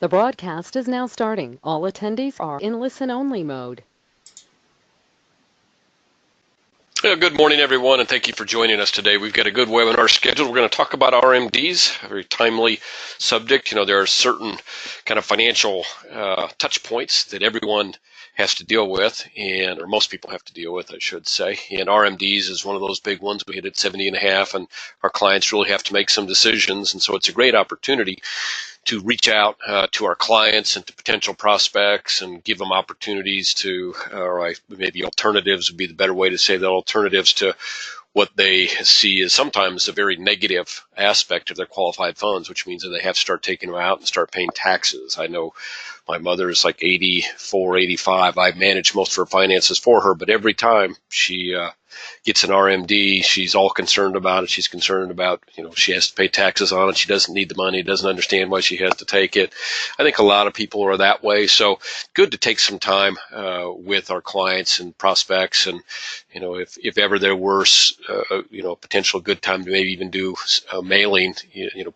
The broadcast is now starting. All attendees are in listen-only mode. Good morning, everyone, and thank you for joining us today. We've got a good webinar scheduled. We're going to talk about RMDs, a very timely subject. There are certain kind of financial touch points that everyone has to deal with, or most people have to deal with, I should say. And RMDs is one of those big ones. We hit at 70.5, and our clients really have to make some decisions. And so it's a great opportunity to reach out to our clients and to potential prospects and give them opportunities to, or maybe alternatives would be the better way to say that, alternatives to what they see as sometimes a very negative aspect of their qualified funds, which means that they have to start taking them out and start paying taxes. I know my mother is like 84, 85. I manage most of her finances for her, but every time she gets an RMD, she's all concerned about it. She's concerned about, she has to pay taxes on it. She doesn't need the money, doesn't understand why she has to take it. I think a lot of people are that way. So good to take some time with our clients and prospects. And, if ever there were, a potential good time to maybe even do mailing,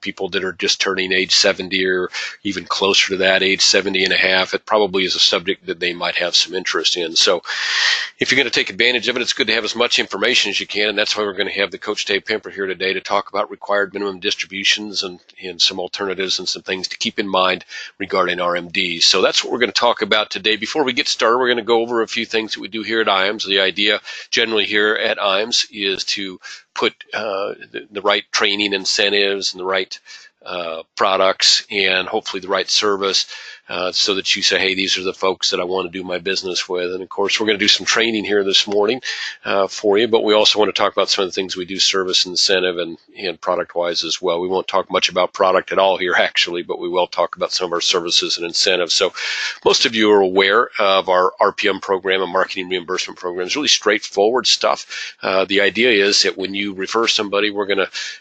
people that are just turning age 70 or even closer to that, age 70.5, it probably is a subject that they might have some interest in. So if you're going to take advantage of it, it's good to have as much information as you can, and that's why we're going to have the Coach Dave Pemper here today to talk about required minimum distributions and some alternatives and some things to keep in mind regarding RMDs. So that's what we're going to talk about today. Before we get started, we're going to go over a few things that we do here at IAMS. The idea generally here at IAMS is to put the right training incentives and the right products and hopefully the right service so that you say, hey, these are the folks that I want to do my business with. And of course, we're going to do some training here this morning for you, but we also want to talk about some of the things we do service incentive and product wise as well. We won't talk much about product at all here actually, but we will talk about some of our services and incentives. So most of you are aware of our RPM program and marketing reimbursement program. It's really straightforward stuff. The idea is that when you refer somebody,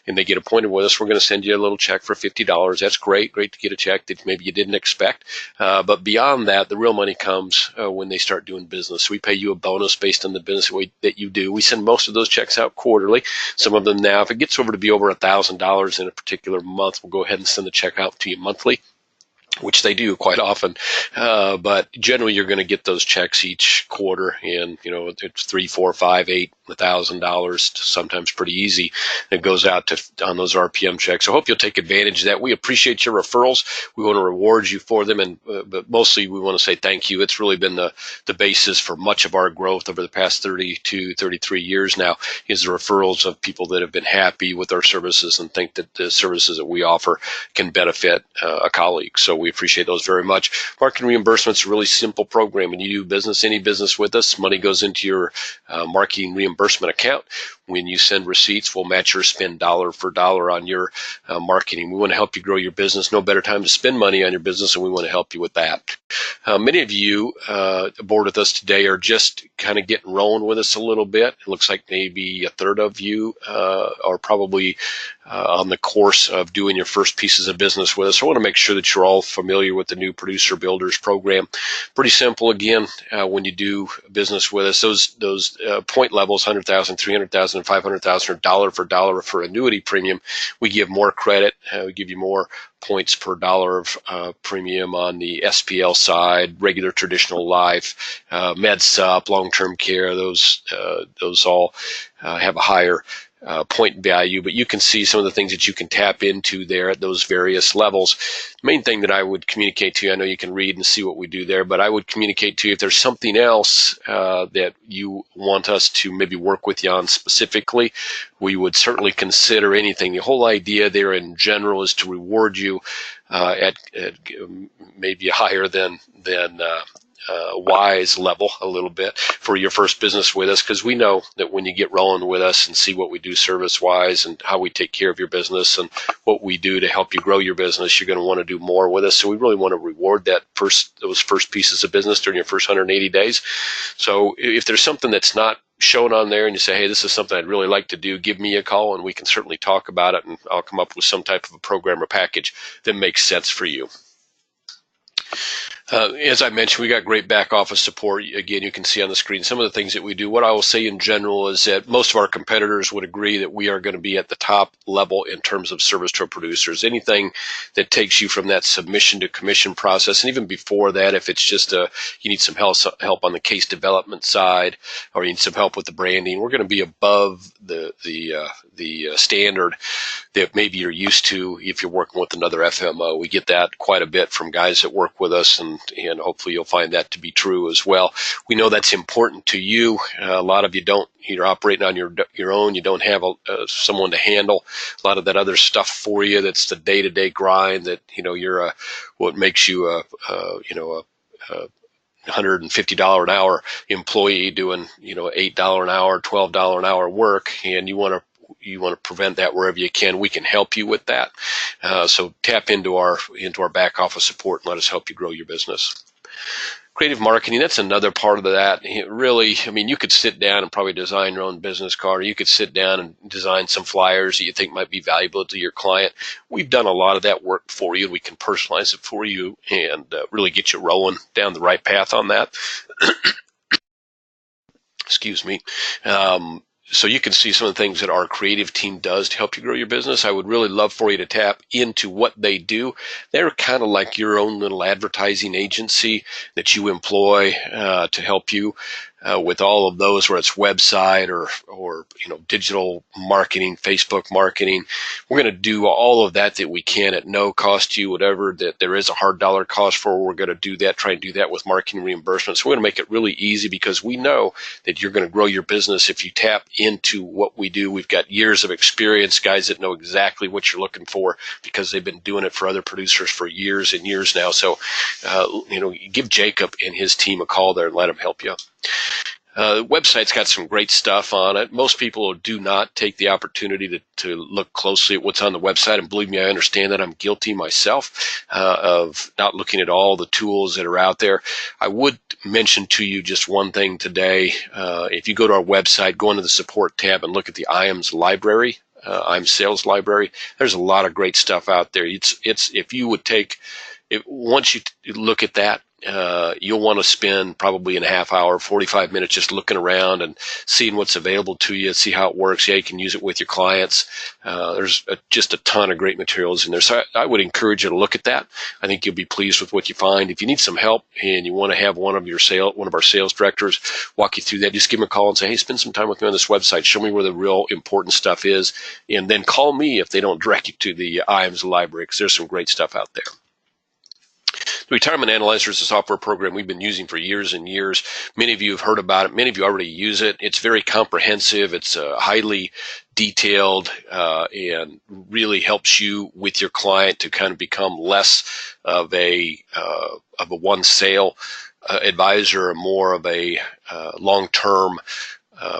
and they get appointed with us, we're going to send you a little check for $50. That's great to get a check that maybe you didn't expect. But beyond that, the real money comes when they start doing business. We pay you a bonus based on the business that you do. We send most of those checks out quarterly. Some of them now, if it gets over to be over $1,000 in a particular month, we'll go ahead and send the check out to you monthly, which they do quite often. But generally, you're going to get those checks each quarter, and it's $3, $4, $5, $8, $1,000, sometimes pretty easy. It goes out on those RPM checks. So I hope you'll take advantage of that. We appreciate your referrals. We want to reward you for them, but mostly we want to say thank you. It's really been the basis for much of our growth over the past 32, 33 years now, is the referrals of people that have been happy with our services and think that the services that we offer can benefit a colleague. So we appreciate those very much. Marketing reimbursement is a really simple program. When you do any business with us, money goes into your marketing reimbursement account. When you send receipts, we'll match your spend dollar for dollar on your marketing. We want to help you grow your business. No better time to spend money on your business, and we want to help you with that. Many of you aboard with us today are just kind of getting rolling with us a little bit. It looks like maybe a third of you are probably on the course of doing your first pieces of business with us. So I want to make sure that you're all familiar with the new Producer Builders program. Pretty simple. Again, when you do business with us, those point levels, 100,000, 300,000, and 500,000 are dollar for dollar for annuity premium. We give more credit. We give you more points per dollar of premium on the SPL side, regular traditional life, med sup, long-term care. Those all have a higher point value, but you can see some of the things that you can tap into there at those various levels. The main thing that I would communicate to you, I know you can read and see what we do there, but I would communicate to you if there's something else that you want us to maybe work with you on specifically, we would certainly consider anything. The whole idea there in general is to reward you at maybe higher than wise level a little bit for your first business with us, because we know that when you get rolling with us and see what we do service wise and how we take care of your business and what we do to help you grow your business, you're going to want to do more with us. So we really want to reward those first pieces of business during your first 180 days. So if there's something that's not shown on there and you say, hey, this is something I'd really like to do, give me a call and we can certainly talk about it, and I'll come up with some type of a program or package that makes sense for you. As I mentioned, we got great back office support. Again, you can see on the screen some of the things that we do. What I will say in general is that most of our competitors would agree that we are going to be at the top level in terms of service to our producers. Anything that takes you from that submission to commission process, and even before that, if it's just you need some help on the case development side, or you need some help with the branding, we're going to be above the standard that maybe you're used to if you're working with another FMO. We get that quite a bit from guys that work with us, and hopefully you'll find that to be true as well. We know that's important to you. A lot of you don't. You're operating on your own. You don't have someone to handle a lot of that other stuff for you. That's the day-to-day grind. That you're what makes you a $150 an hour employee doing $8 an hour, $12 an hour work, and you want to prevent that wherever you can. We can help you with that. So tap into our back office support and let us help you grow your business. Creative marketing, that's another part of that. Really, you could sit down and probably design your own business card, or you could sit down and design some flyers that you think might be valuable to your client. We've done a lot of that work for you, and we can personalize it for you and really get you rolling down the right path on that. Excuse me. So you can see some of the things that our creative team does to help you grow your business. I would really love for you to tap into what they do. They're kind of like your own little advertising agency that you employ to help you with all of those, where it's website or digital marketing, Facebook marketing. We're going to do all of that we can at no cost to you. Whatever that there is a hard dollar cost for, we're going to do that. Try and do that with marketing reimbursements. So we're going to make it really easy, because we know that you're going to grow your business if you tap into what we do. We've got years of experience, guys that know exactly what you're looking for, because they've been doing it for other producers for years and years now. So, give Jacob and his team a call there and let him help you. The website's got some great stuff on it. Most people do not take the opportunity to look closely at what's on the website, and believe me, I understand that. I'm guilty myself of not looking at all the tools that are out there. I would mention to you just one thing today. If you go to our website, go into the support tab and look at the IAMS library, IAMS sales library. There's a lot of great stuff out there. Once you look at that, you'll want to spend probably a half hour, 45 minutes just looking around and seeing what's available to you, see how it works. Yeah, you can use it with your clients. There's just a ton of great materials in there. So I would encourage you to look at that. I think you'll be pleased with what you find. If you need some help and you want to have one of our sales directors walk you through that, just give them a call and say, hey, spend some time with me on this website. Show me where the real important stuff is. And then call me if they don't direct you to the IAMS library, because there's some great stuff out there. The Retirement Analyzer is a software program we've been using for years and years. Many of you have heard about it. Many of you already use it. It's very comprehensive. It's highly detailed and really helps you with your client to kind of become less of a one sale advisor, more of a long-term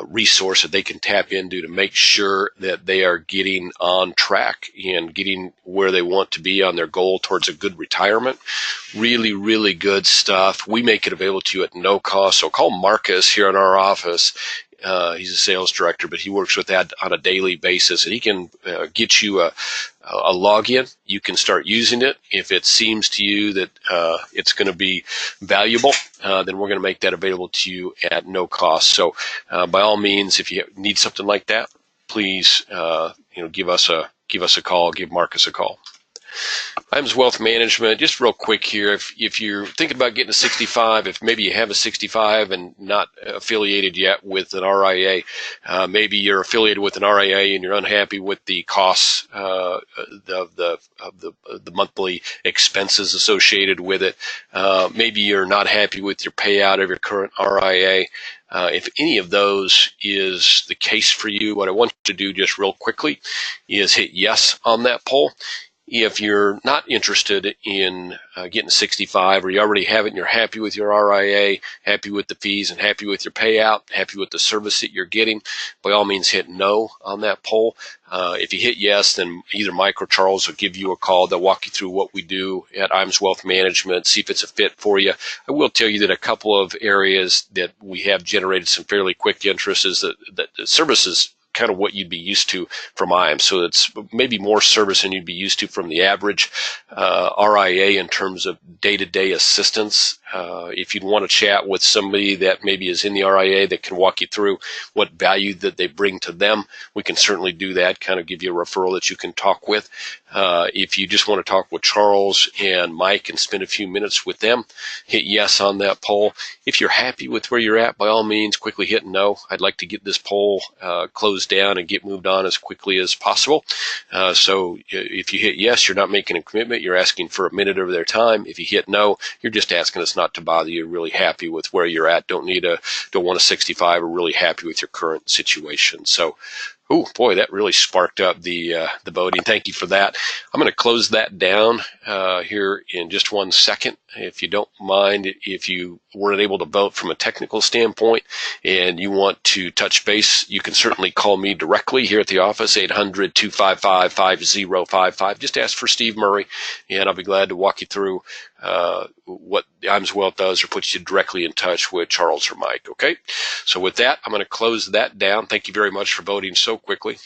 resource that they can tap into to make sure that they are getting on track and getting where they want to be on their goal towards a good retirement. Really, really good stuff. We make it available to you at no cost. So call Marcus here in our office. He's a sales director, but he works with that on a daily basis, and he can get you a login. You can start using it. If it seems to you that it's going to be valuable, then we're going to make that available to you at no cost. So by all means, if you need something like that, please give us a call. Give Marcus a call. IAMS Wealth Management, just real quick here, if you're thinking about getting a 65, if maybe you have a 65 and not affiliated yet with an RIA, maybe you're affiliated with an RIA and you're unhappy with the costs of the monthly expenses associated with it, maybe you're not happy with your payout of your current RIA. If any of those is the case for you, what I want you to do just real quickly is hit yes on that poll. If you're not interested in getting 65, or you already have it and you're happy with your RIA, happy with the fees and happy with your payout, happy with the service that you're getting, by all means hit no on that poll. If you hit yes, then either Mike or Charles will give you a call. They'll walk you through what we do at IAMS Wealth Management, see if it's a fit for you. I will tell you that a couple of areas that we have generated some fairly quick interest is that the services kind of what you'd be used to from IAM. So it's maybe more service than you'd be used to from the average RIA in terms of day-to-day assistance. If you'd want to chat with somebody that maybe is in the RIA that can walk you through what value that they bring to them, we can certainly do that, kind of give you a referral that you can talk with. If you just want to talk with Charles and Mike and spend a few minutes with them, hit yes on that poll. If you're happy with where you're at, by all means, quickly hit no. I'd like to get this poll closed down and get moved on as quickly as possible. So if you hit yes, you're not making a commitment. You're asking for a minute of their time. If you hit no, you're just asking us not to bother you. You're really happy with where you're at. Don't want a 65, or really happy with your current situation. So, oh boy, that really sparked up the voting. Thank you for that. I'm going to close that down here in just 1 second. If you don't mind, if you weren't able to vote from a technical standpoint and you want to touch base, you can certainly call me directly here at the office, 800-255-5055. Just ask for Steve Murray, and I'll be glad to walk you through what IAMS Wealth does, or put you directly in touch with Charles or Mike. Okay, so with that, I'm going to close that down. Thank you very much for voting so quickly.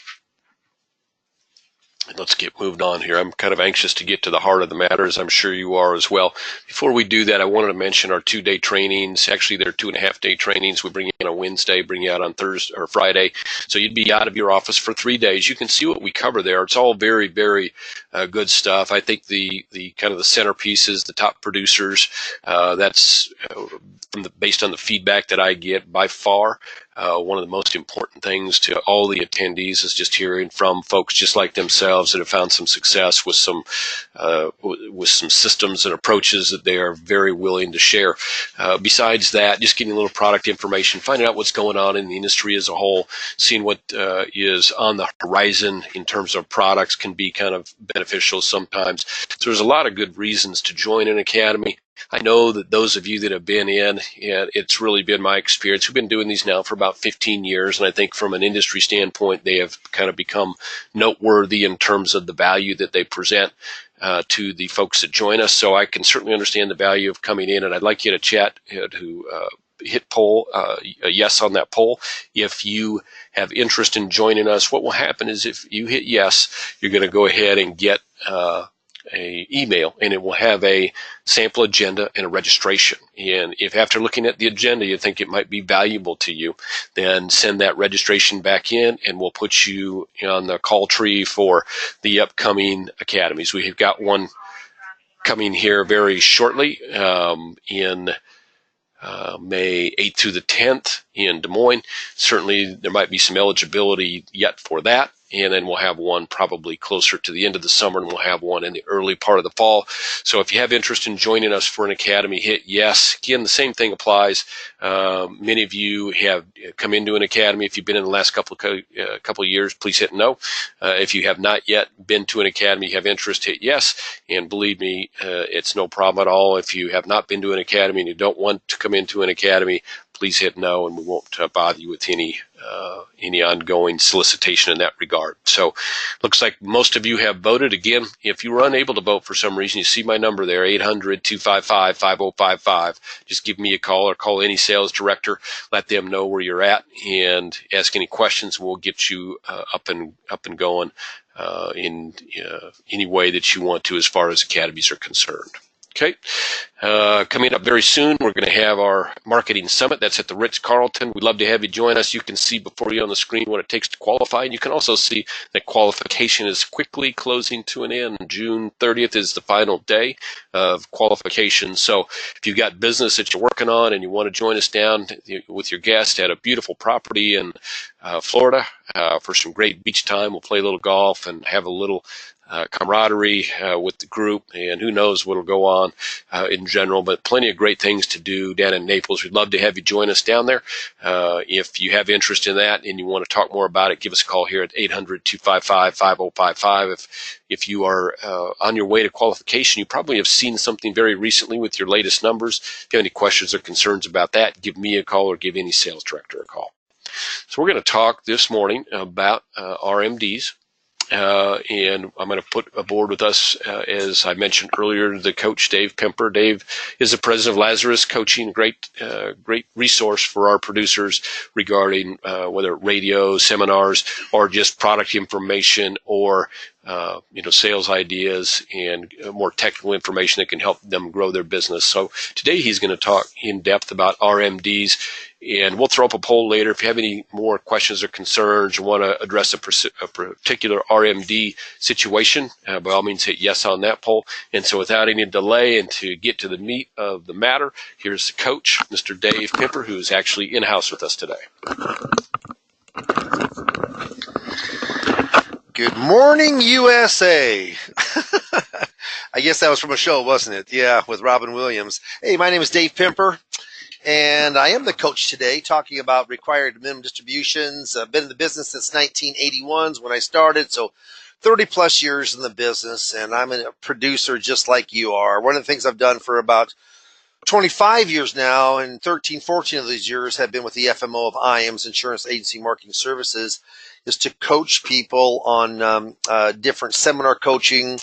And let's get moved on here. I'm kind of anxious to get to the heart of the matter, as I'm sure you are as well. Before we do that, I wanted to mention our 2-day trainings. Actually, they're 2.5-day trainings. We bring you in on Wednesday, bring you out on Thursday or Friday. So you'd be out of your office for 3 days. You can see what we cover there. It's all very, very good stuff. I think the kind of the centerpieces, the top producers, that's based on the feedback that I get, by far one of the most important things to all the attendees is just hearing from folks just like themselves that have found some success with some systems and approaches that they are very willing to share. Besides that, just getting a little product information, finding out what's going on in the industry as a whole, seeing what is on the horizon in terms of products can be kind of beneficial sometimes. So there's a lot of good reasons to join an academy. I know that those of you that have been in, and it's really been my experience, we've been doing these now for about 15 years, and I think from an industry standpoint, they have kind of become noteworthy in terms of the value that they present to the folks that join us. So I can certainly understand the value of coming in, and I'd like you to chat to hit poll, a yes on that poll. If you have interest in joining us, what will happen is if you hit yes, you're going to go ahead and get a email, and it will have a sample agenda and a registration. And if after looking at the agenda you think it might be valuable to you, then send that registration back in, and we'll put you on the call tree for the upcoming academies. We have got one coming here very shortly in May 8th through the 10th in Des Moines. Certainly there might be some eligibility yet for that. And then we'll have one probably closer to the end of the summer, and we'll have one in the early part of the fall. So if you have interest in joining us for an academy, hit yes. Again, the same thing applies. Many of you have come into an academy. If you've been in the last couple of years, please hit no. If you have not yet been to an academy, you have interest, hit yes. And believe me, it's no problem at all. If you have not been to an academy and you don't want to come into an academy, please hit no, and we won't bother you with any ongoing solicitation in that regard. So looks like most of you have voted. Again, if you were unable to vote for some reason, you see my number there, 800-255-5055. Just give me a call, or call any sales director. Let them know where you're at and ask any questions. We'll get you up and going in any way that you want to as far as academies are concerned. Okay, coming up very soon, we're going to have our marketing summit. That's at the Ritz-Carlton. We'd love to have you join us. You can see before you on the screen what it takes to qualify, and you can also see that qualification is quickly closing to an end. June 30th is the final day of qualification. So if you've got business that you're working on and you want to join us down with your guest at a beautiful property in Florida for some great beach time, we'll play a little golf and have a little camaraderie with the group, and who knows what'll go on in general, but plenty of great things to do down in Naples. We'd love to have you join us down there. If you have interest in that and you want to talk more about it, give us a call here at 800-255-5055. If you are on your way to qualification, you probably have seen something very recently with your latest numbers. If you have any questions or concerns about that, give me a call or give any sales director a call. So we're going to talk this morning about RMDs. And I'm going to put aboard with us, as I mentioned earlier, the coach, Dave Pemper. Dave is the president of Lazarus Coaching, great resource for our producers regarding whether radio, seminars, or just product information, or sales ideas and more technical information that can help them grow their business. So today he's going to talk in depth about RMDs, and we'll throw up a poll later. If you have any more questions or concerns or want to address a particular RMD situation, by all means hit yes on that poll. And so without any delay, and to get to the meat of the matter, here's the coach, Mr. Dave Pemper, who's actually in-house with us today. Good morning, USA. I guess that was from a show, wasn't it? Yeah, with Robin Williams. Hey, my name is Dave Pemper, and I am the coach today, talking about required minimum distributions. I've been in the business since 1981 when I started, so 30 plus years in the business, and I'm a producer just like you are. One of the things I've done for about 25 years now, and 13, 14 of these years have been with the FMO of IAMS, Insurance Agency Marketing Services, is to coach people on different seminar coaching.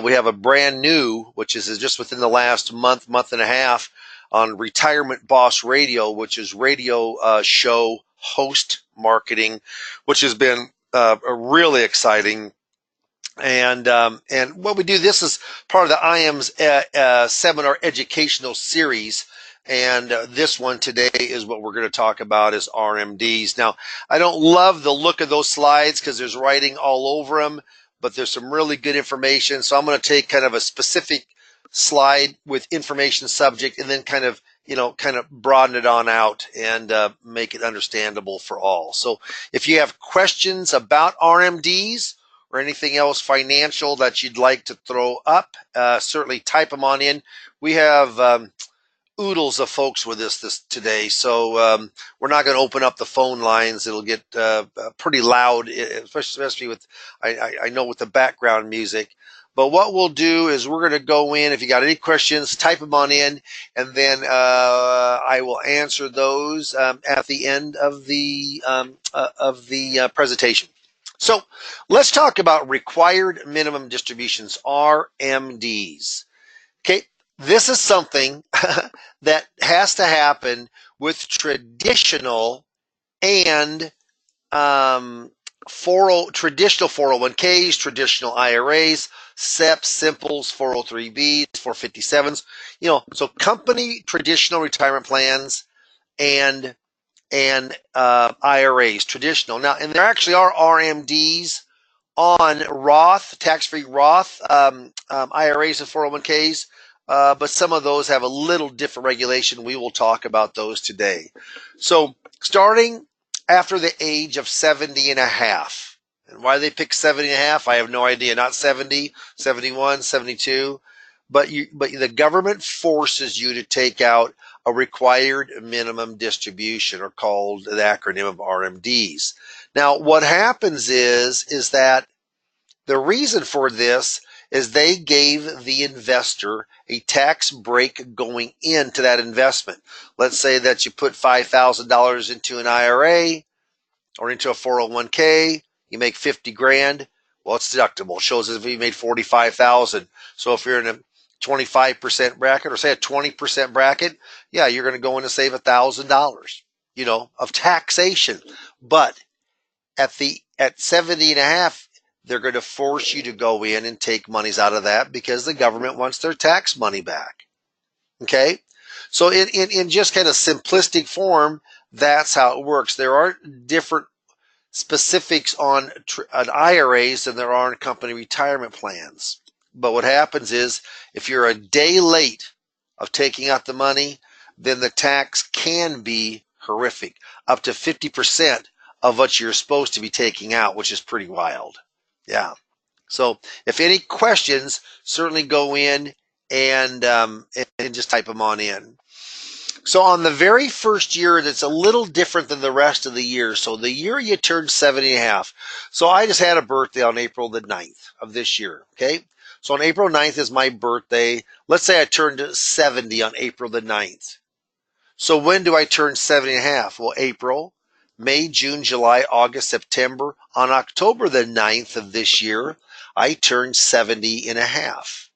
We have a brand new, which is just within the last month and a half, on Retirement Boss Radio, which is radio show host marketing, which has been really exciting. And what we do, this is part of the IAMS seminar educational series. And this one today is what we're going to talk about is RMDs. Now, I don't love the look of those slides because there's writing all over them, but there's some really good information. So I'm going to take kind of a specific slide with information subject and then kind of broaden it on out and make it understandable for all. So if you have questions about RMDs or anything else financial that you'd like to throw up, certainly type them on in. We have oodles of folks with us this today, so we're not going to open up the phone lines. It'll get pretty loud, especially with I know with the background music. But what we'll do is we're going to go in. If you got any questions, type them on in, and then I will answer those at the end of the presentation. So let's talk about required minimum distributions, RMDs. Okay, this is something that has to happen with traditional and traditional 401ks, traditional IRAs, SEPs, Simples, 403Bs, 457s. So company traditional retirement plans and IRAs, traditional. Now, and there actually are RMDs on Roth, tax-free Roth IRAs and 401ks, but some of those have a little different regulation. We will talk about those today. So starting after the age of 70 and a half. And why they pick 70 and a half, I have no idea. Not 70, 71, 72. But the government forces you to take out a required minimum distribution, or called the acronym of RMDs. Now, what happens is that the reason for this is they gave the investor a tax break going into that investment. Let's say that you put $5,000 into an IRA or into a 401k, you make 50 grand. Well, it's deductible. It shows as if you made 45,000. So if you're in a 25% bracket, or say a 20% bracket, yeah, you're going to go in and save $1,000, of taxation. But at 70 and a half, they're going to force you to go in and take monies out of that because the government wants their tax money back. Okay? So in just kind of simplistic form, that's how it works. There are different specifics on IRAs than there are in company retirement plans. But what happens is, if you're a day late of taking out the money, then the tax can be horrific, up to 50% of what you're supposed to be taking out, which is pretty wild. Yeah. So if any questions, certainly go in and just type them on in. So on the very first year, that's a little different than the rest of the year. So the year you turned 70 and a half. So I just had a birthday on April the 9th of this year. Okay. So on April 9th is my birthday. Let's say I turned 70 on April the 9th. So when do I turn 70 and a half? Well, April, May, June, July, August, September. On October the 9th of this year, I turned 70 and a half.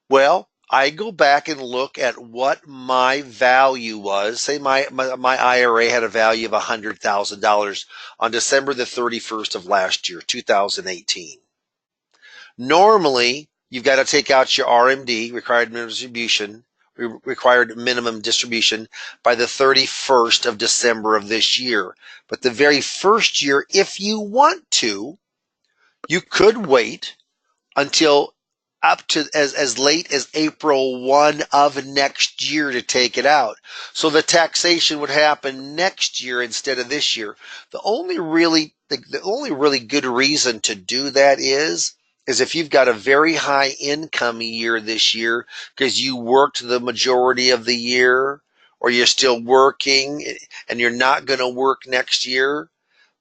Well, I go back and look at what my value was. Say my IRA had a value of $100,000 on December the 31st of last year, 2018. Normally, you've got to take out your RMD, required minimum distribution, by the 31st of December of this year. But the very first year, if you want to, you could wait until up to as late as April 1 of next year to take it out. So the taxation would happen next year instead of this year. The only really good reason to do that is if you've got a very high income year this year because you worked the majority of the year, or you're still working and you're not going to work next year.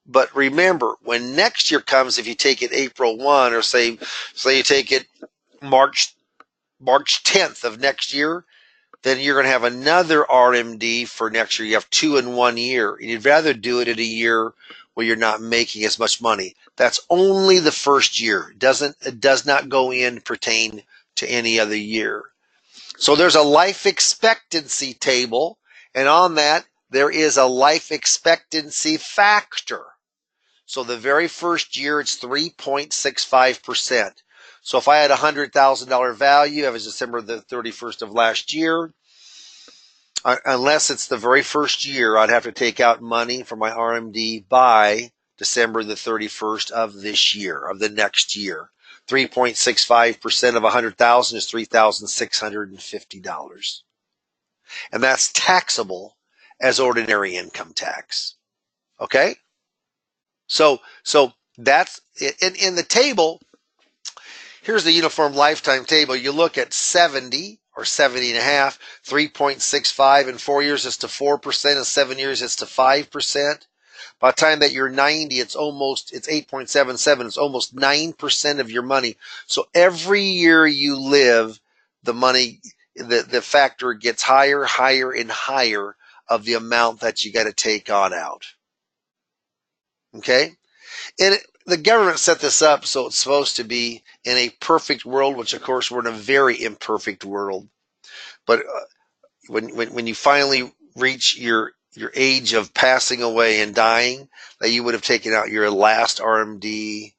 But remember, when next year comes, if you take it April 1, or say you take it March 10th of next year, then you're going to have another RMD for next year. You have 2 in 1 year. And you'd rather do it in a year where you're not making as much money. That's only the first year. It does not go in pertain to any other year. So there's a life expectancy table, and on that there is a life expectancy factor. So the very first year it's 3.65%. So if I had a $100,000 value, it was December the 31st of last year, unless it's the very first year, I'd have to take out money from my RMD by December the 31st of this year, of the next year. 3.65% of 100,000 is $3,650. And that's taxable as ordinary income tax. Okay? So that's in the table. Here's the uniform lifetime table. You look at 70 or 70 and a half, 3.65 in 4 years it's to 4%, in 7 years it's to 5%. By the time that you're 90, it's 8.77. It's almost 9% of your money. So every year you live, the money, the factor gets higher, higher, and higher of the amount that you got to take on out. Okay? And the government set this up so it's supposed to be in a perfect world, which of course we're in a very imperfect world. But when you finally reach your age of passing away and dying, that you would have taken out your last RMD.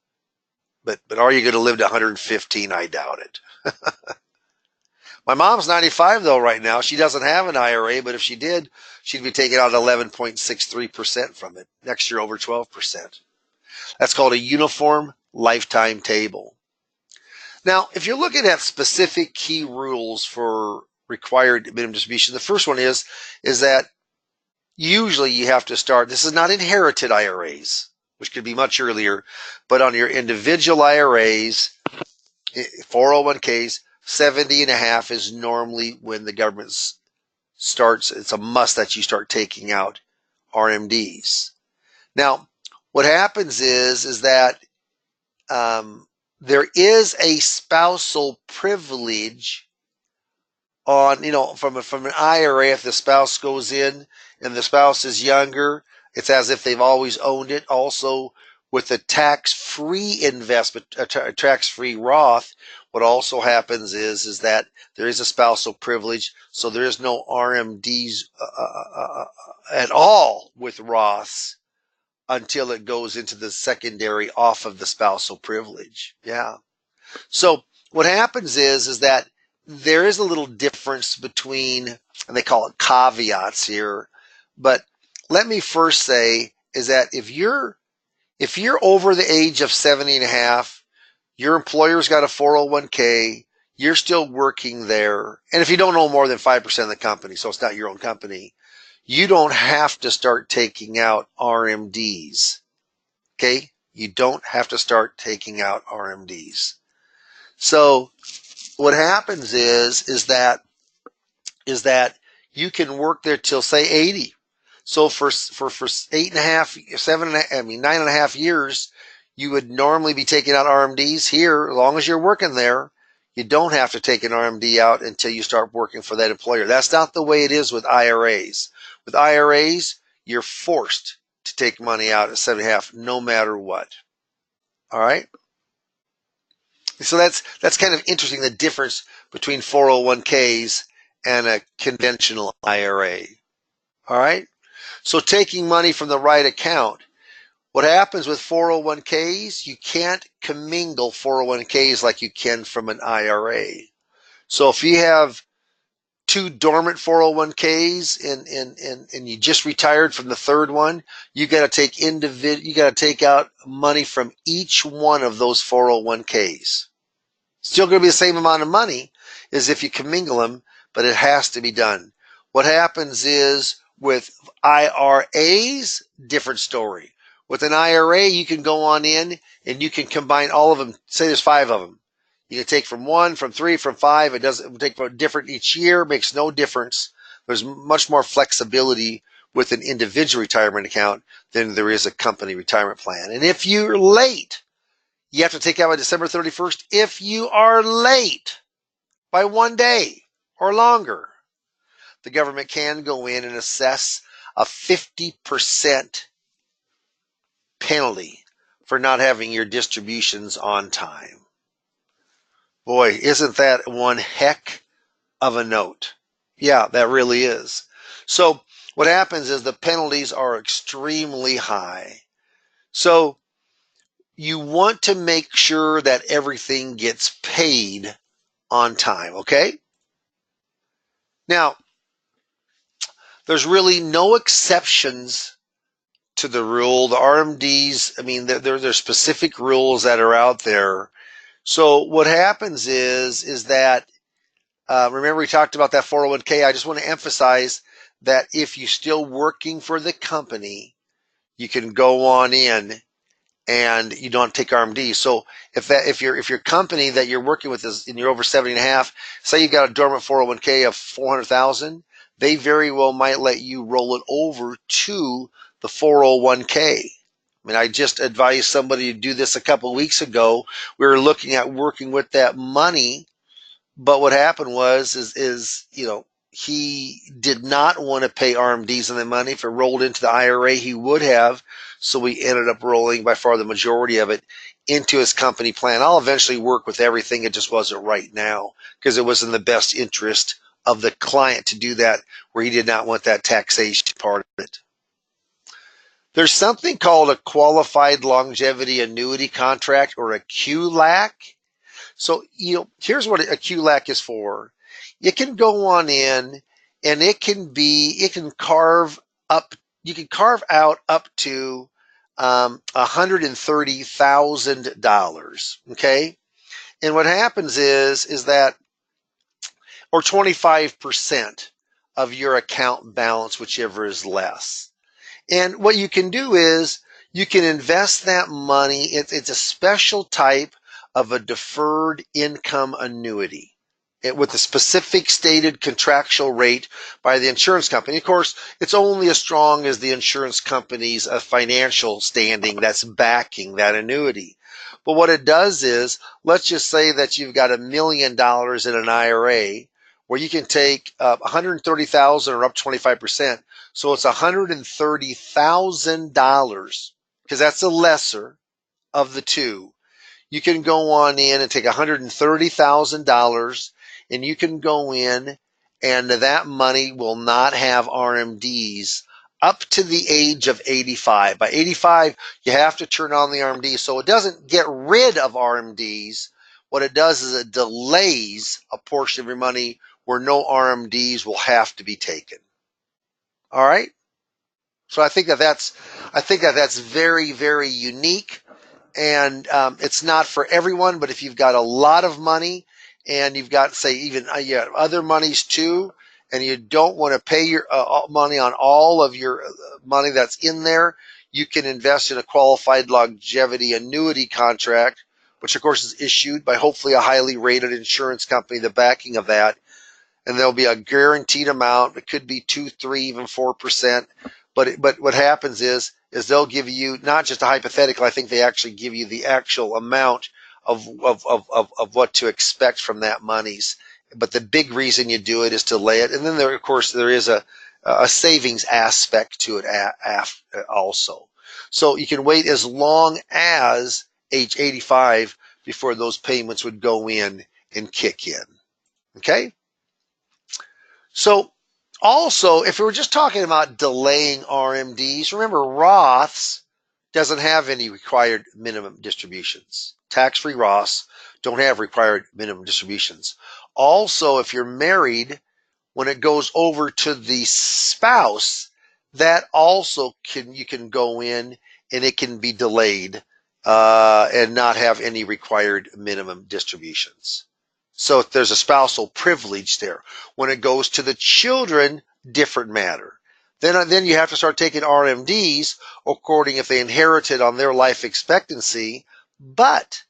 But are you going to live to 115? I doubt it. My mom's 95 though right now. She doesn't have an IRA, but if she did, she'd be taking out 11.63% from it. Next year over 12%. That's called a uniform lifetime table. Now, if you're looking at specific key rules for required minimum distribution, the first one is that usually you have to start, this is not inherited IRAs, which could be much earlier, but on your individual IRAs, 401ks, 70 and a half is normally when the government starts. It's a must that you start taking out RMDs. Now, what happens is that there is a spousal privilege on, from an IRA. If the spouse goes in and the spouse is younger, it's as if they've always owned it. Also, with a tax-free investment, a tax-free Roth, what also happens is that there is a spousal privilege, so there is no RMDs at all with Roths until it goes into the secondary off of the spousal privilege. Yeah. So what happens is that there is a little difference between, and they call it caveats here, but let me first say is that if you're over the age of 70 and a half, your employer's got a 401k, you're still working there, and if you don't own more than 5% of the company, so it's not your own company, you don't have to start taking out RMDs. Okay? You don't have to start taking out RMDs. So what happens is that you can work there till say 80. So for 9.5 years, you would normally be taking out RMDs here. As long as you're working there, you don't have to take an RMD out until you start working for that employer. That's not the way it is with IRAs. With IRAs, you're forced to take money out at 7.5 no matter what. All right. So that's kind of interesting, the difference between 401ks and a conventional IRA. All right. So taking money from the right account. What happens with 401ks, you can't commingle 401ks like you can from an IRA. So if you have two dormant 401ks and you just retired from the third one, you got to take out money from each one of those 401ks. Still going to be the same amount of money as if you commingle them, but it has to be done. What happens is with IRAs, different story. With an IRA, you can go on in and you can combine all of them. Say there's 5 of them. You can take from 1, from 3, from 5. It doesn't take different each year. Makes no difference. There's much more flexibility with an individual retirement account than there is a company retirement plan. And if you're late, you have to take out by December 31st. If you are late by 1 day or longer, the government can go in and assess a 50% penalty for not having your distributions on time. Boy, isn't that one heck of a note? Yeah, that really is. So what happens is the penalties are extremely high. So you want to make sure that everything gets paid on time, okay? Now, there's really no exceptions to the rule. The RMDs, I mean, there's specific rules that are out there. So what happens is that, remember we talked about that 401k. I just want to emphasize that if you're still working for the company, you can go on in and you don't take RMDs. So if your company that you're working with is and you're over 70.5, say you've got a dormant 401k of 400,000, they very well might let you roll it over to the 401k. I mean, I just advised somebody to do this a couple of weeks ago. We were looking at working with that money, but what happened was he did not want to pay RMDs on the money. If it rolled into the IRA, he would have. So we ended up rolling by far the majority of it into his company plan. I'll eventually work with everything. It just wasn't right now because it was in the best interest of the client to do that, where he did not want that taxation part of it. There's something called a qualified longevity annuity contract, or a QLAC. So, here's what a QLAC is for. You can go on in and you can carve out up to $130,000. Okay. And what happens is that, or 25% of your account balance, whichever is less. And what you can do is you can invest that money. It's a special type of a deferred income annuity with a specific stated contractual rate by the insurance company. Of course, it's only as strong as the insurance company's financial standing that's backing that annuity. But what it does is, let's just say that you've got $1 million in an IRA where you can take $130,000 or up 25%. So it's $130,000 because that's the lesser of the two. You can go on in and take $130,000 and you can go in and that money will not have RMDs up to the age of 85. By 85, you have to turn on the RMD. So it doesn't get rid of RMDs. What it does is it delays a portion of your money where no RMDs will have to be taken. All right. So I think that's very, very unique. And it's not for everyone, but if you've got a lot of money and you've got, say, even other monies too, and you don't want to pay your money on all of your money that's in there, you can invest in a qualified longevity annuity contract, which of course is issued by hopefully a highly rated insurance company, the backing of that. And there'll be a guaranteed amount. It could be 2, 3, even 4%. But what happens is they'll give you not just a hypothetical. I think they actually give you the actual amount of what to expect from that monies. But the big reason you do it is to lay it. And then there is a savings aspect to it also. So you can wait as long as age 85 before those payments would go in and kick in. Okay? So also, if we were just talking about delaying RMDs, remember Roths doesn't have any required minimum distributions. Tax-free Roths don't have required minimum distributions. Also, if you're married, when it goes over to the spouse, that also you can go in and it can be delayed and not have any required minimum distributions. So if there's a spousal privilege there. When it goes to the children, different matter. Then you have to start taking RMDs according if they inherited on their life expectancy, but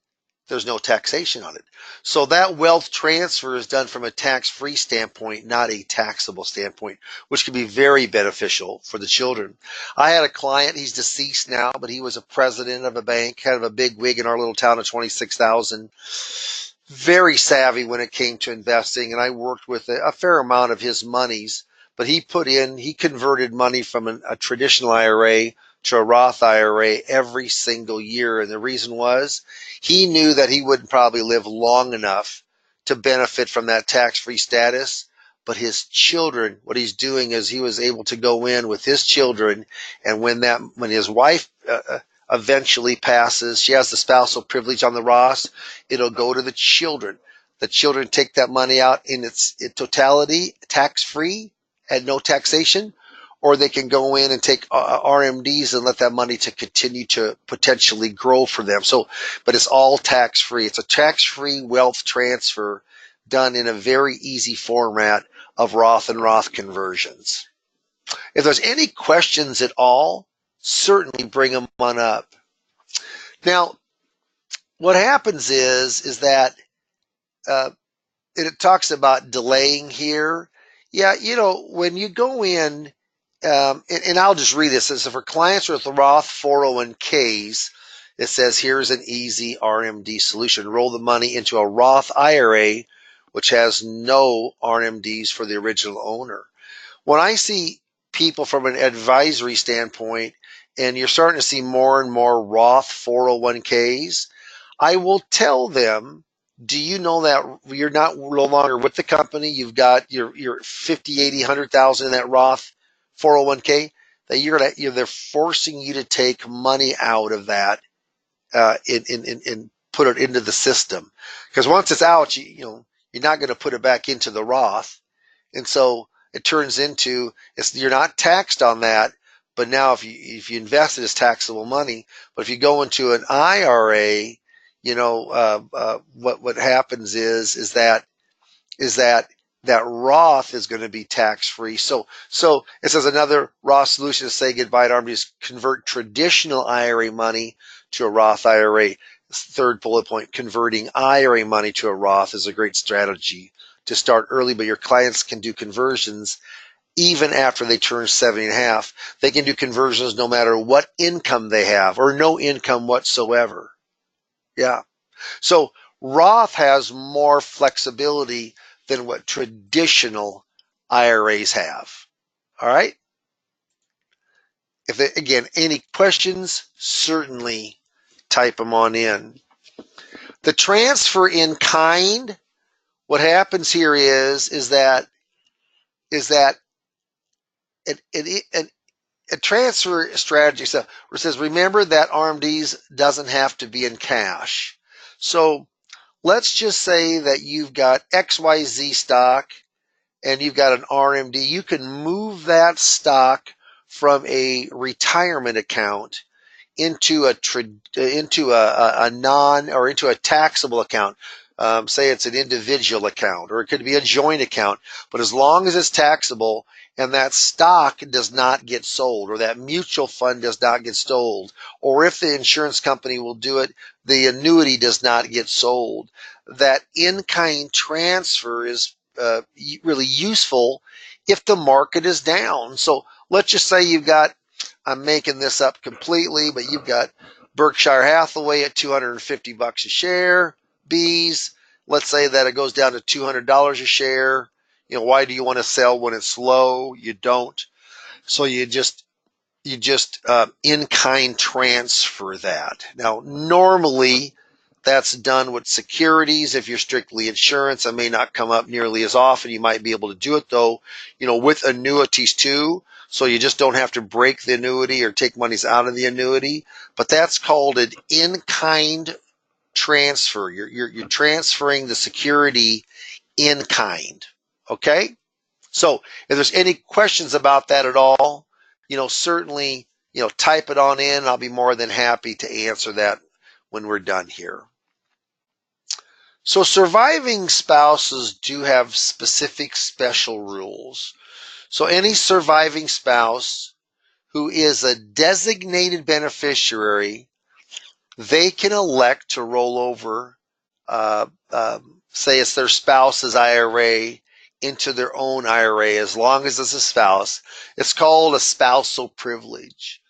there's no taxation on it. So that wealth transfer is done from a tax-free standpoint, not a taxable standpoint, which can be very beneficial for the children. I had a client, he's deceased now, but he was a president of a bank, kind of a big wig in our little town of 26,000. Very savvy when it came to investing, and I worked with a fair amount of his monies, but he converted money from a traditional IRA to a Roth IRA every single year. And the reason was he knew that he wouldn't probably live long enough to benefit from that tax-free status. But his children, what he's doing is he was able to go in with his children, and when his wife eventually passes, she has the spousal privilege on the Roth, it'll go to the children. The children take that money out in its totality, tax-free, at no taxation, or they can go in and take RMDs and let that money to continue to potentially grow for them. So, but it's all tax-free. It's a tax-free wealth transfer done in a very easy format of Roth and Roth conversions. If there's any questions at all, certainly bring them on up. Now, what happens is that it talks about delaying here. Yeah, when you go in, and I'll just read this. It says, for clients with Roth 401ks, it says, here's an easy RMD solution. Roll the money into a Roth IRA, which has no RMDs for the original owner. When I see people from an advisory standpoint, and you're starting to see more and more Roth 401ks, I will tell them, do you know that you're no longer with the company? You've got your 50, 80, 100,000 in that Roth 401k, that they're forcing you to take money out of that and put it into the system. Because once it's out, you're not going to put it back into the Roth. And so it turns into, you're not taxed on that, but now if you invest it as taxable money. But if you go into an IRA, what happens is that Roth is going to be tax-free. So it says another Roth solution to say goodbye to RMDs, convert traditional IRA money to a Roth IRA. Third bullet point, converting IRA money to a Roth is a great strategy to start early, but your clients can do conversions even after they turn 70 and a half. They can do conversions no matter what income they have or no income whatsoever. Yeah. So Roth has more flexibility than what traditional IRAs have. All right. Again, any questions, certainly type them on in. The transfer in kind, what happens here is that a transfer strategy where it says, remember that RMDs doesn't have to be in cash. So let's just say that you've got XYZ stock and you've got an RMD. You can move that stock from a retirement account into a taxable account. Say it's an individual account, or it could be a joint account. But as long as it's taxable and that stock does not get sold, or that mutual fund does not get sold, or if the insurance company will do it, the annuity does not get sold, that in-kind transfer is really useful if the market is down. So let's just say I'm making this up completely, but you've got Berkshire Hathaway at $250 a share, B's. Let's say that it goes down to $200 a share. Why do you want to sell when it's low? You don't. So you just in-kind transfer that. Now, normally that's done with securities. If you're strictly insurance, it may not come up nearly as often. You might be able to do it though, with annuities too. So you just don't have to break the annuity or take monies out of the annuity. But that's called an in-kind transfer. You're transferring the security in kind. Okay? So if there's any questions about that at all, certainly, type it on in. I'll be more than happy to answer that when we're done here. So surviving spouses do have specific special rules. So any surviving spouse who is a designated beneficiary, they can elect to roll over, say it's their spouse's IRA, into their own IRA as long as it's a spouse. It's called a spousal privilege.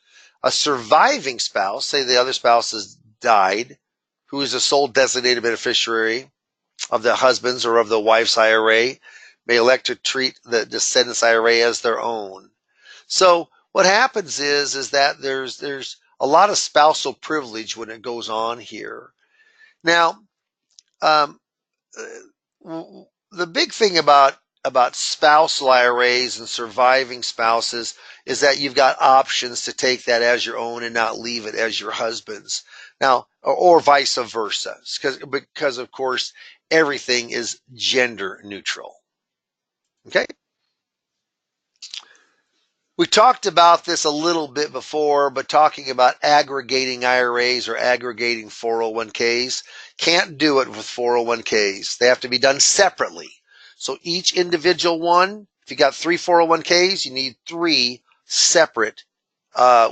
A surviving spouse, say the other spouse has died, who is the sole designated beneficiary of the husband's or of the wife's IRA, may elect to treat the descendant's IRA as their own. So what happens is that there's a lot of spousal privilege when it goes on here. Now, the big thing about spousal IRAs and surviving spouses is that you've got options to take that as your own and not leave it as your husband's. Now, or vice versa, because of course everything is gender neutral. Okay? We talked about this a little bit before, but talking about aggregating IRAs or aggregating 401ks, can't do it with 401ks. They have to be done separately. So each individual one, if you got 3 401ks, you need 3 separate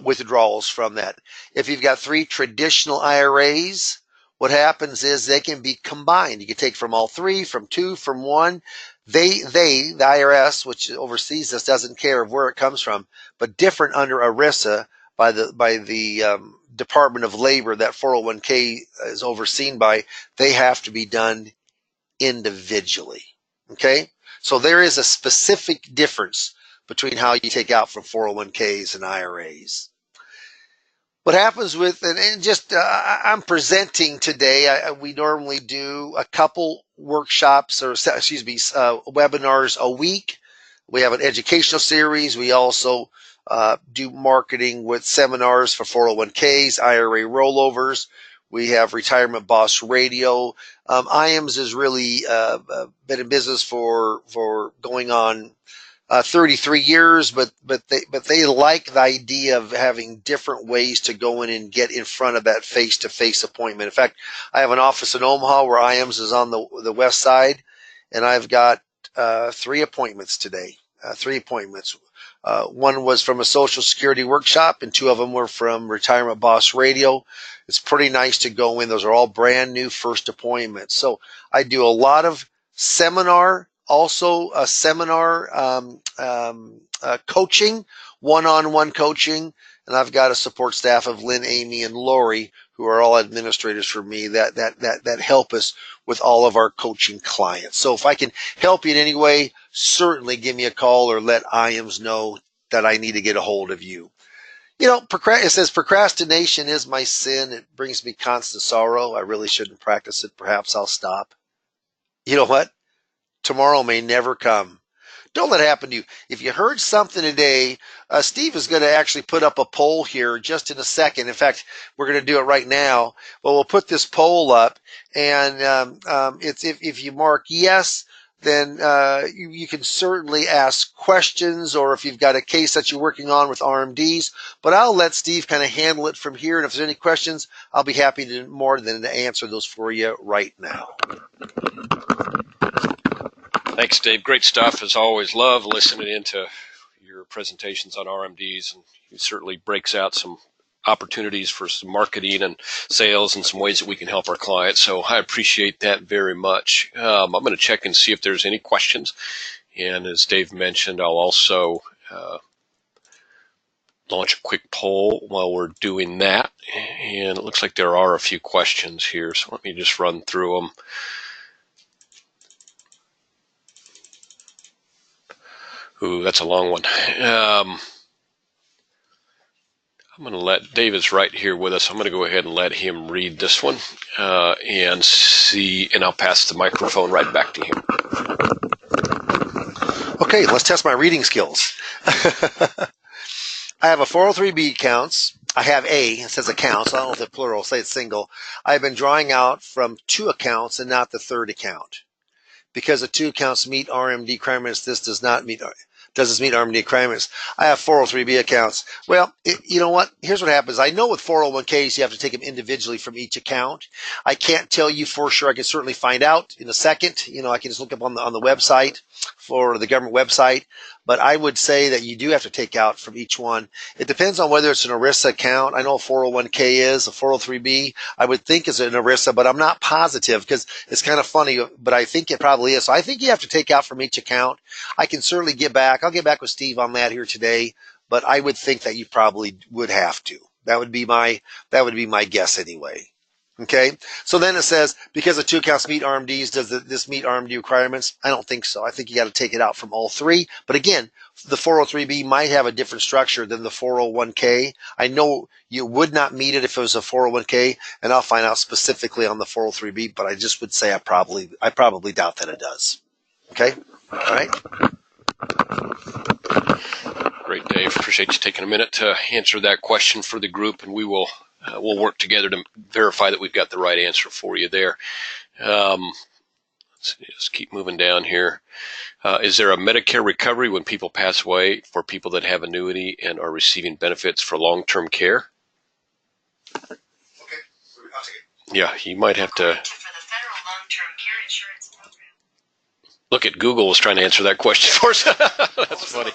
withdrawals from that. If you've got 3 traditional IRAs, what happens is they can be combined. You can take from all 3, from 2, from 1. The IRS, which oversees this, doesn't care of where it comes from, but different under ERISA by the Department of Labor that 401k is overseen by, they have to be done individually. Okay? So there is a specific difference between how you take out from 401ks and IRAs. What happens with, and just I'm presenting today, we normally do a couple workshops or webinars a week. We have an educational series. We also do marketing with seminars for 401ks, IRA rollovers. We have Retirement Boss Radio. IAMS has really been in business for going on 33 years, but they like the idea of having different ways to go in and get in front of that face-to-face appointment. In fact, I have an office in Omaha where IAMS is on the west side, and I've got 3 appointments today. 3 appointments. One was from a Social Security workshop, and 2 of them were from Retirement Boss Radio. It's pretty nice to go in. Those are all brand new first appointments. So I do a lot of seminar, also a seminar coaching, one-on-one coaching, and I've got a support staff of Lynn, Amy, and Lori, who are all administrators for me that help us with all of our coaching clients. So if I can help you in any way, certainly give me a call or let IAMS know that I need to get a hold of you. It says procrastination is my sin. It brings me constant sorrow. I really shouldn't practice it. Perhaps I'll stop. You know what? Tomorrow may never come. Don't let it happen to you. If you heard something today, Steve is going to actually put up a poll here just in a second. In fact, we're going to do it right now. Well, we'll put this poll up, and it's if you mark yes, then you can certainly ask questions, or if you've got a case that you're working on with RMDs. But I'll let Steve kind of handle it from here, and if there's any questions, I'll be happy to more than to answer those for you right now. Thanks, Dave. Great stuff as always. Love listening into your presentations on RMDs, and it certainly breaks out some opportunities for some marketing and sales and some ways that we can help our clients. So I appreciate that very much. I'm going to check and see if there's any questions. And as Dave mentioned, I'll also launch a quick poll while we're doing that. And it looks like there are a few questions here, so let me just run through them. Ooh, that's a long one. I'm going to let David's right here with us. I'm going to go ahead and let him read this one and see, and I'll pass the microphone right back to him. Okay, let's test my reading skills. I have a 403B accounts. I have it says accounts. I don't know if it's plural, say it's single. I've been drawing out from 2 accounts and not the 3rd account. Because the 2 accounts meet RMD requirements, this does not meet RMD requirements. I have 403B accounts. Well, you know what? Here's what happens. I know with 401ks, you have to take them individually from each account. I can't tell you for sure. I can certainly find out in a second. I can just look up on the website for the government website. But I would say that you do have to take out from each one. It depends on whether it's an ERISA account. I know a 401k is, a 403b, I would think is an ERISA, but I'm not positive because it's kind of funny, but I think it probably is. So I think you have to take out from each account. I can certainly get back. I'll get back with Steve on that here today, but I would think that you probably would have to. That would be my guess anyway. Okay, so then it says, because the 2 accounts meet RMDs, does this meet RMD requirements? I don't think so. I think you got to take it out from all 3. But again, the 403B might have a different structure than the 401k. I know you would not meet it if it was a 401k, and I'll find out specifically on the 403B, but I just would say I probably doubt that it does. Okay, all right. Great, Dave. Appreciate you taking a minute to answer that question for the group, and we'll work together to verify that we've got the right answer for you there. Let's keep moving down here. Is there a Medicare recovery when people pass away for people that have annuity and are receiving benefits for long-term care? Okay, I'll take it. Yeah, you might have to. For the federal long-term care insurance program. Look at Google was trying to answer that question for us. That's funny.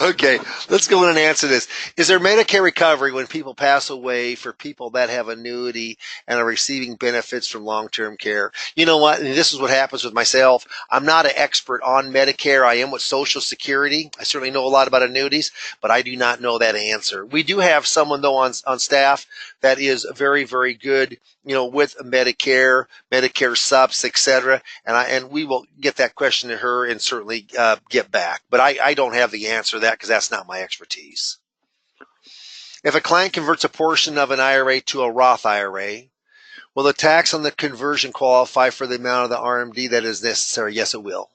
Okay, let's go in and answer this. Is there Medicare recovery when people pass away for people that have annuity and are receiving benefits from long-term care? You know what? And this is what happens with myself. I'm not an expert on Medicare. I am with Social Security. I certainly know a lot about annuities, but I do not know that answer. We do have someone, though, on staff that is very, very good, with Medicare subs, etc. And we will get that question to her and certainly get back. But I don't have the answer to that because that's not my expertise. If a client converts a portion of an IRA to a Roth IRA, will the tax on the conversion qualify for the amount of the RMD that is necessary? Yes, it will.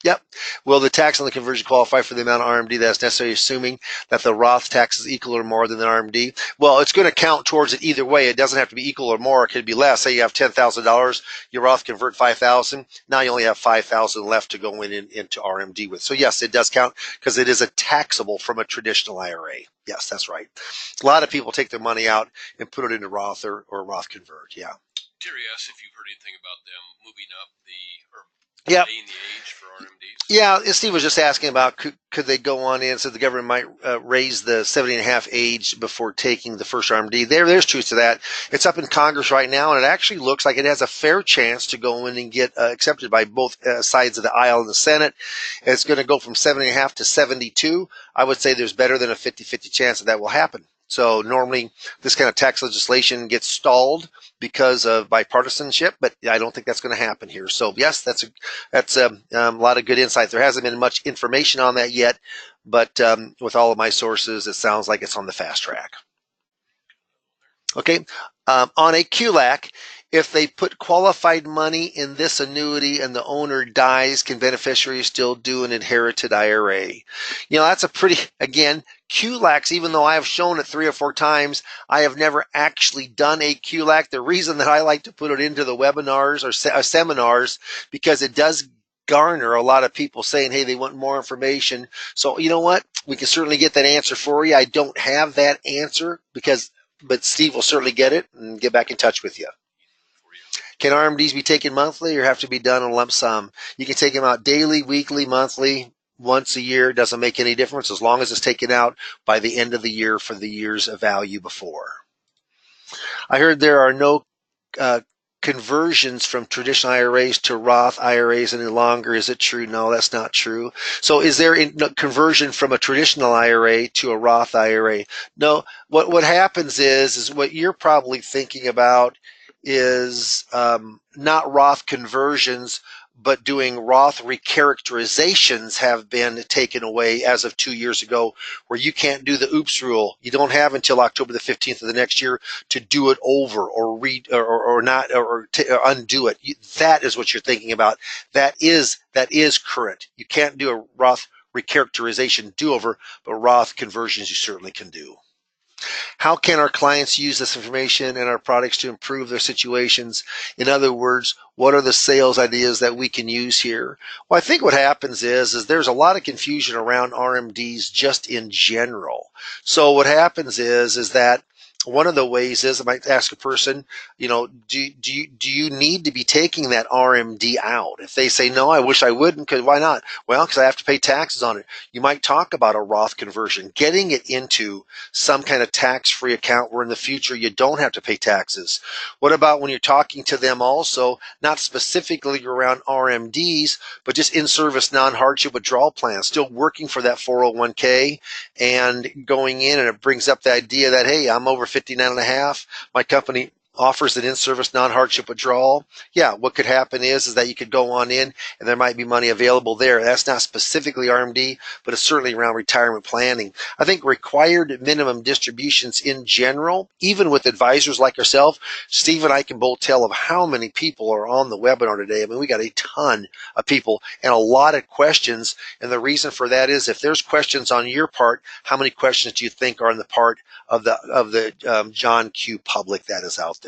Yep. Will the tax on the conversion qualify for the amount of RMD that's necessary, assuming that the Roth tax is equal or more than the RMD? Well, it's going to count towards it either way. It doesn't have to be equal or more. It could be less. Say you have $10,000, your Roth convert $5,000. Now you only have $5,000 left to go into RMD with. So yes, it does count because it is a taxable from a traditional IRA. Yes, that's right. A lot of people take their money out and put it into Roth or Roth convert. Yeah. Terry asked if you've heard anything about them moving up Yep. the age for RMDs. Yeah, Steve was just asking about could they go on in, so the government might raise the 70.5 age before taking the first RMD. There's truth to that. It's up in Congress right now, and it actually looks like it has a fair chance to go in and get accepted by both sides of the aisle in the Senate. It's going to go from 70.5 to 72. I would say there's better than a 50-50 chance that will happen. So normally this kind of tax legislation gets stalled because of bipartisanship, but I don't think that's going to happen here. So yes, that's a lot of good insight. There hasn't been much information on that yet, but with all of my sources, it sounds like it's on the fast track. Okay, on a QLAC, if they put qualified money in this annuity and the owner dies, can beneficiaries still do an inherited IRA? That's a pretty, again, QLACs, even though I have shown it 3 or 4 times, I have never actually done a QLAC. The reason that I like to put it into the webinars or seminars, because it does garner a lot of people saying, hey, they want more information. So you know what? We can certainly get that answer for you. I don't have that answer but Steve will certainly get it and get back in touch with you. Can RMDs be taken monthly or have to be done in a lump sum? You can take them out daily, weekly, monthly, once a year. Doesn't make any difference as long as it's taken out by the end of the year for the year's value before. I heard there are no conversions from traditional IRAs to Roth IRAs any longer. Is it true? No, that's not true. So is there a conversion from a traditional IRA to a Roth IRA? No. What happens is what you're probably thinking about is not Roth conversions, but doing Roth recharacterizations have been taken away as of 2 years ago, where you can't do the oops rule. You don't have until October the 15th of the next year to do it over or read or not or undo it. That is what you're thinking about. That is current. You can't do a Roth recharacterization do-over, but Roth conversions you certainly can do. How can our clients use this information and our products to improve their situations? In other words, what are the sales ideas that we can use here? Well, I think what happens is there's a lot of confusion around RMDs just in general. So what happens is that one of the ways is I might ask a person, do you need to be taking that RMD out? If they say, no, I wish I wouldn't, because why not? Well, because I have to pay taxes on it. You might talk about a Roth conversion, getting it into some kind of tax-free account where in the future you don't have to pay taxes. What about when you're talking to them also, not specifically around RMDs, but just in-service non-hardship withdrawal plans, still working for that 401k and going in, and it brings up the idea that, hey, I'm over 59 and a half. My company offers an in-service non-hardship withdrawal. Yeah, what could happen is that you could go on in and there might be money available there. That's not specifically RMD, but it's certainly around retirement planning. I think required minimum distributions in general, even with advisors like ourselves, Steve and I can both tell of how many people are on the webinar today. I mean, we got a ton of people and a lot of questions. And the reason for that is if there's questions on your part, how many questions do you think are on the part of the John Q public that is out there?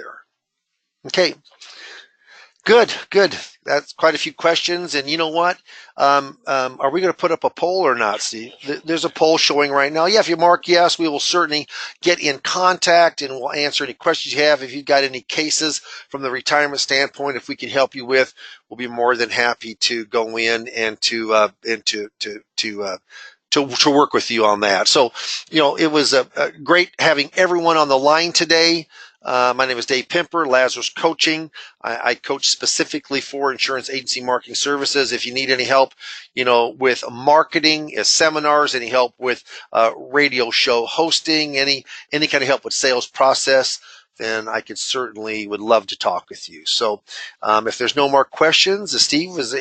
Okay, good. That's quite a few questions. And you know what? Are we going to put up a poll or not, Steve? There's a poll showing right now. Yeah, if you mark yes, we will certainly get in contact and we'll answer any questions you have. If you've got any cases from the retirement standpoint, if we can help you with, we'll be more than happy to go in and to work with you on that. So, it was a great having everyone on the line today. My name is Dave Pimper, Lazarus Coaching. I coach specifically for insurance agency marketing services. If you need any help, with marketing, seminars, any help with radio show hosting, any kind of help with sales process, then I would love to talk with you. So if there's no more questions, Steve, is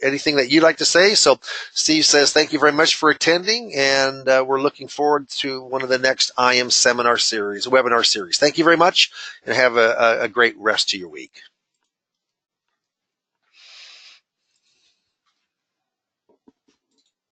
anything that you'd like to say? So Steve says, thank you very much for attending, and we're looking forward to one of the next IM webinar series. Thank you very much, and have a great rest of your week.